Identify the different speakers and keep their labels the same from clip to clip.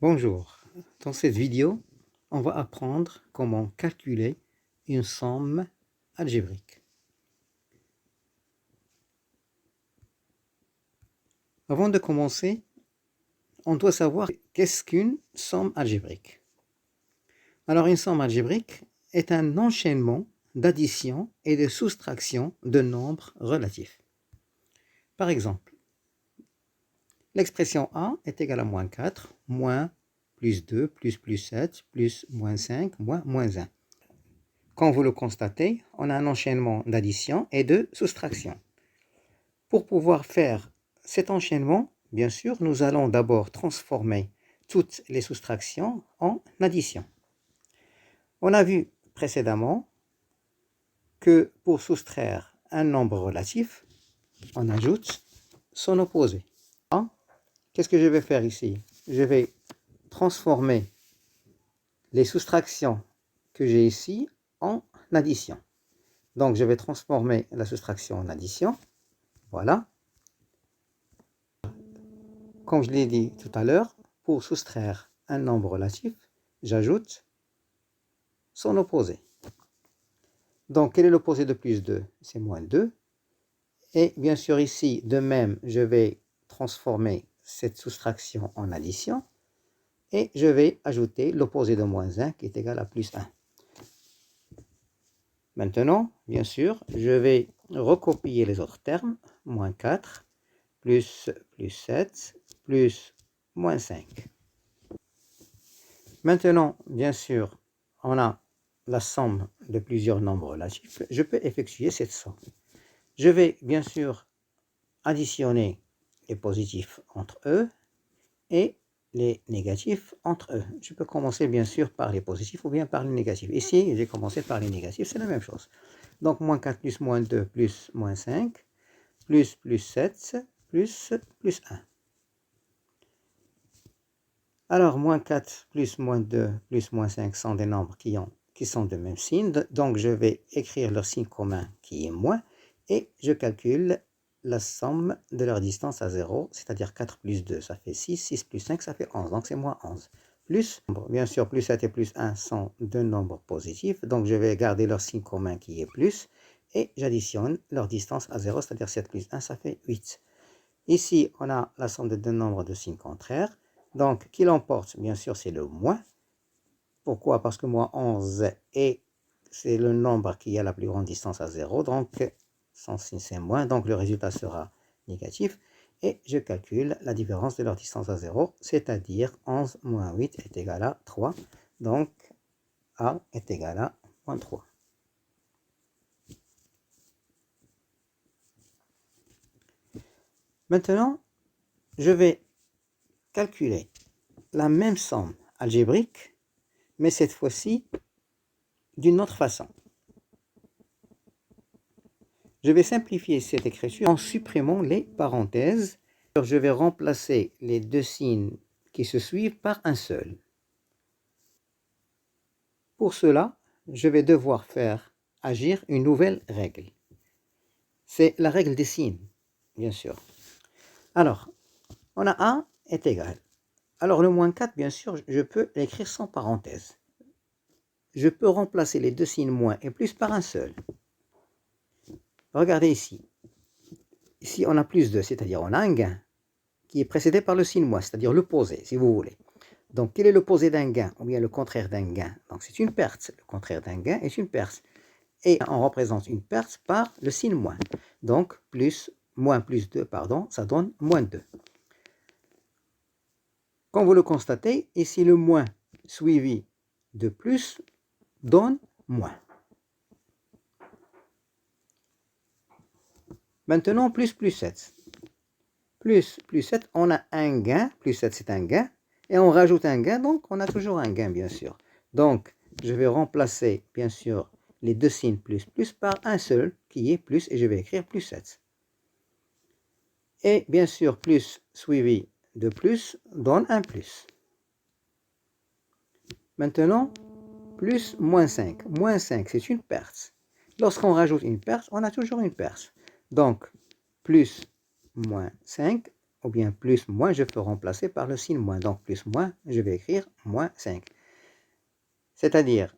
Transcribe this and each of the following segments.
Speaker 1: Bonjour, dans cette vidéo, on va apprendre comment calculer une somme algébrique. Avant de commencer, on doit savoir qu'est-ce qu'une somme algébrique. Alors une somme algébrique est un enchaînement d'addition et de soustraction de nombres relatifs. Par exemple, l'expression A est égale à moins 4, moins plus 2, plus 7, plus moins 5, moins 1. Comme vous le constatez, on a un enchaînement d'addition et de soustraction. Pour pouvoir faire cet enchaînement, bien sûr, nous allons d'abord transformer toutes les soustractions en addition. On a vu précédemment que pour soustraire un nombre relatif, on ajoute son opposé. Qu'est-ce que je vais faire ici? Je vais transformer les soustractions que j'ai ici en addition. Donc, je vais transformer la soustraction en addition. Voilà. Comme je l'ai dit tout à l'heure, pour soustraire un nombre relatif, j'ajoute son opposé. Donc, quel est l'opposé de plus 2? C'est moins 2. Et bien sûr, ici, de même, je vais transformer cette soustraction en addition. Et je vais ajouter l'opposé de moins 1 qui est égal à plus 1. Maintenant, bien sûr, je vais recopier les autres termes. Moins 4, plus 7, plus moins 5. Maintenant, bien sûr, on a la somme de plusieurs nombres relatifs. Je peux effectuer cette somme. Je vais bien sûr additionner les positifs entre eux et les négatifs entre eux. Je peux commencer bien sûr par les positifs ou bien par les négatifs. Ici, j'ai commencé par les négatifs, c'est la même chose. Donc, moins 4 plus moins 2 plus moins 5, plus 7, plus 1. Alors, moins 4 plus moins 2 plus moins 5 sont des nombres qui sont de même signe. Donc, je vais écrire leur signe commun qui est moins et je calcule la somme de leur distance à 0, c'est-à-dire 4 plus 2, ça fait 6, 6 plus 5, ça fait 11, donc c'est moins 11. Plus, bien sûr, plus 7 et plus 1 sont deux nombres positifs, donc je vais garder leur signe commun qui est plus, et j'additionne leur distance à 0, c'est-à-dire 7 plus 1, ça fait 8. Ici, on a la somme de deux nombres de signes contraires, donc qui l'emporte, bien sûr, c'est le moins. Pourquoi? Parce que moins 11 c'est le nombre qui a la plus grande distance à 0, donc son signe c'est moins, donc le résultat sera négatif. Et je calcule la différence de leur distance à 0, c'est-à-dire 11 moins 8 est égal à 3. Donc A est égal à moins 3. Maintenant, je vais calculer la même somme algébrique, mais cette fois-ci d'une autre façon. Je vais simplifier cette écriture en supprimant les parenthèses. Alors, je vais remplacer les deux signes qui se suivent par un seul. Pour cela, je vais devoir faire agir une nouvelle règle. C'est la règle des signes, bien sûr. Alors, on a A est égal. Alors, le moins 4, bien sûr, je peux l'écrire sans parenthèse. Je peux remplacer les deux signes moins et plus par un seul. Regardez ici. Ici, on a plus 2, c'est-à-dire on a un gain qui est précédé par le signe moins, c'est-à-dire l'opposé, si vous voulez. Donc, quel est l'opposé d'un gain, ou bien le contraire d'un gain? Donc, c'est une perte. Le contraire d'un gain est une perte. Et on représente une perte par le signe moins. Donc, moins plus 2, pardon, ça donne moins 2. Comme vous le constatez, ici le moins suivi de plus donne moins. Maintenant, plus 7. Plus 7, on a un gain, plus 7 c'est un gain, et on rajoute un gain, donc on a toujours un gain, bien sûr. Donc, je vais remplacer, bien sûr, les deux signes plus par un seul, qui est plus, et je vais écrire plus 7. Et bien sûr, plus suivi de plus donne un plus. Maintenant, plus moins 5. Moins 5, c'est une perte. Lorsqu'on rajoute une perte, on a toujours une perte. Donc, plus moins 5 ou bien plus, moins, je peux remplacer par le signe moins. Donc, plus, moins, je vais écrire moins 5. C'est-à-dire,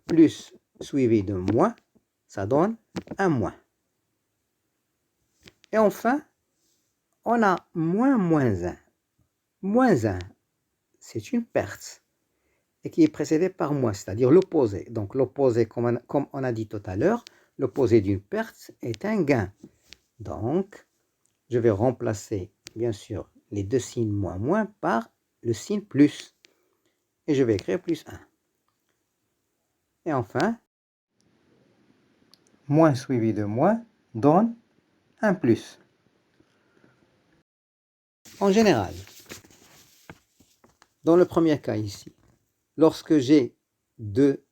Speaker 1: plus suivi de moins, ça donne un moins. Et enfin, on a moins 1. Moins 1, c'est une perte, et qui est précédée par moins, c'est-à-dire l'opposé. Donc, l'opposé, comme on a dit tout à l'heure, l'opposé d'une perte est un gain. Donc, je vais remplacer, bien sûr, les deux signes moins par le signe plus. Et je vais écrire plus 1. Et enfin, moins suivi de moins donne un plus. En général, dans le premier cas ici, lorsque j'ai deux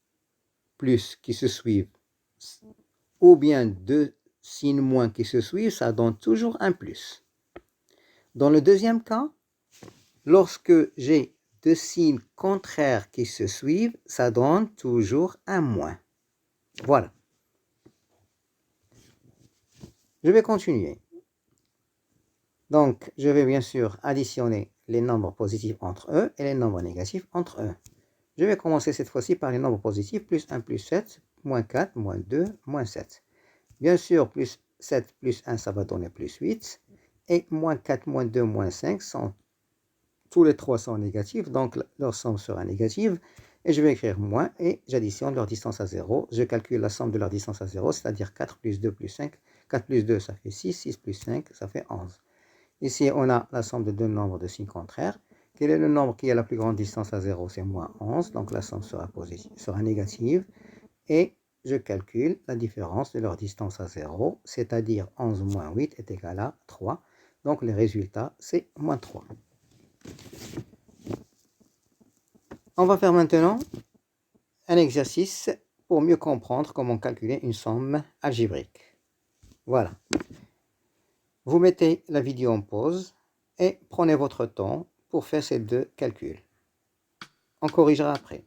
Speaker 1: plus qui se suivent, ou bien deux signes moins qui se suivent, ça donne toujours un plus. Dans le deuxième cas, lorsque j'ai deux signes contraires qui se suivent, ça donne toujours un moins. Voilà. Je vais continuer. Donc, je vais bien sûr additionner les nombres positifs entre eux et les nombres négatifs entre eux. Je vais commencer cette fois-ci par les nombres positifs, plus 1 plus 7, moins 4, moins 2, moins 7. Bien sûr, plus 7 plus 1, ça va donner plus 8. Et moins 4, moins 2, moins 5, tous les trois sont négatifs, donc leur somme sera négative. Et je vais écrire moins et j'additionne leur distance à 0. Je calcule la somme de leur distance à 0, c'est-à-dire 4 plus 2 plus 5. 4 plus 2, ça fait 6. 6 plus 5, ça fait 11. Ici, on a la somme de deux nombres de signes contraires. Quel est le nombre qui a la plus grande distance à 0? C'est moins 11, donc la somme sera négative. Et je calcule la différence de leur distance à 0, c'est-à-dire 11 moins 8 est égal à 3. Donc le résultat, c'est moins 3. On va faire maintenant un exercice pour mieux comprendre comment calculer une somme algébrique. Voilà. Vous mettez la vidéo en pause et prenez votre temps pour faire ces deux calculs. On corrigera après.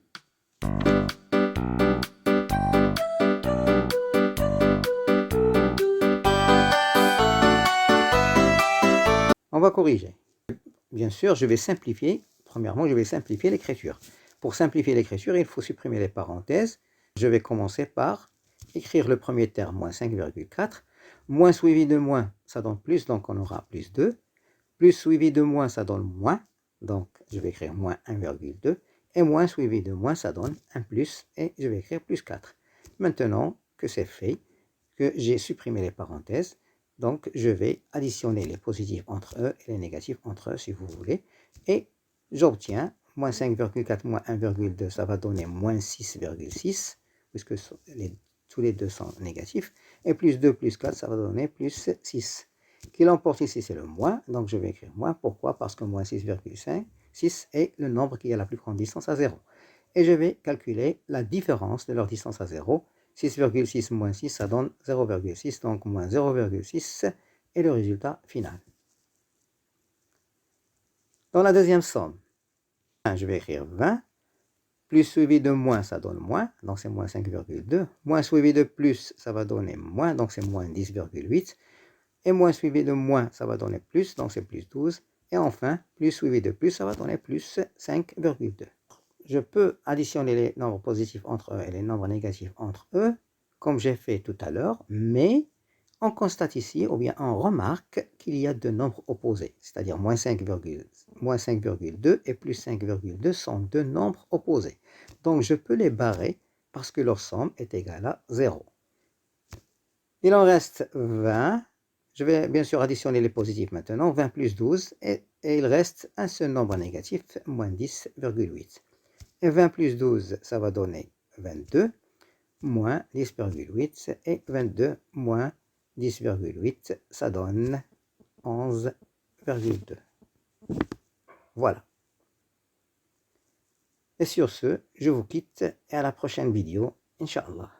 Speaker 1: On va corriger. Bien sûr, je vais simplifier. Premièrement, je vais simplifier l'écriture. Pour simplifier l'écriture, il faut supprimer les parenthèses. Je vais commencer par écrire le premier terme, moins 5,4. Moins suivi de moins, ça donne plus, donc on aura plus 2. Plus suivi de moins, ça donne moins, donc je vais écrire moins 1,2. Et moins suivi de moins, ça donne un plus, et je vais écrire plus 4. Maintenant que c'est fait, que j'ai supprimé les parenthèses, donc je vais additionner les positifs entre eux et les négatifs entre eux, si vous voulez, et j'obtiens moins 5,4 moins 1,2, ça va donner moins 6,6, puisque tous les deux sont négatifs, et plus 2 plus 4, ça va donner plus 6. Qui l'emporte ici, c'est le moins, donc je vais écrire moins. Pourquoi? Parce que moins 6,5, 6 est le nombre qui a la plus grande distance à 0. Et je vais calculer la différence de leur distance à 0. 6,6 moins 6, ça donne 0,6, donc moins 0,6 est le résultat final. Dans la deuxième somme, je vais écrire 20, plus suivi de moins, ça donne moins, donc c'est moins 5,2. Moins suivi de plus, ça va donner moins, donc c'est moins 10,8. Et moins suivi de moins, ça va donner plus, donc c'est plus 12. Et enfin, plus suivi de plus, ça va donner plus 5,2. Je peux additionner les nombres positifs entre eux et les nombres négatifs entre eux, comme j'ai fait tout à l'heure, mais on constate ici, ou bien on remarque qu'il y a deux nombres opposés, c'est-à-dire moins 5,2 et plus 5,2 sont deux nombres opposés. Donc je peux les barrer parce que leur somme est égale à 0. Il en reste 20. Je vais bien sûr additionner les positifs maintenant. 20 plus 12 et il reste un seul nombre négatif, moins 10,8. Et 20 plus 12, ça va donner 22, moins 10,8. Et 22 moins 10,8, ça donne 11,2. Voilà. Et sur ce, je vous quitte et à la prochaine vidéo, Inch'Allah.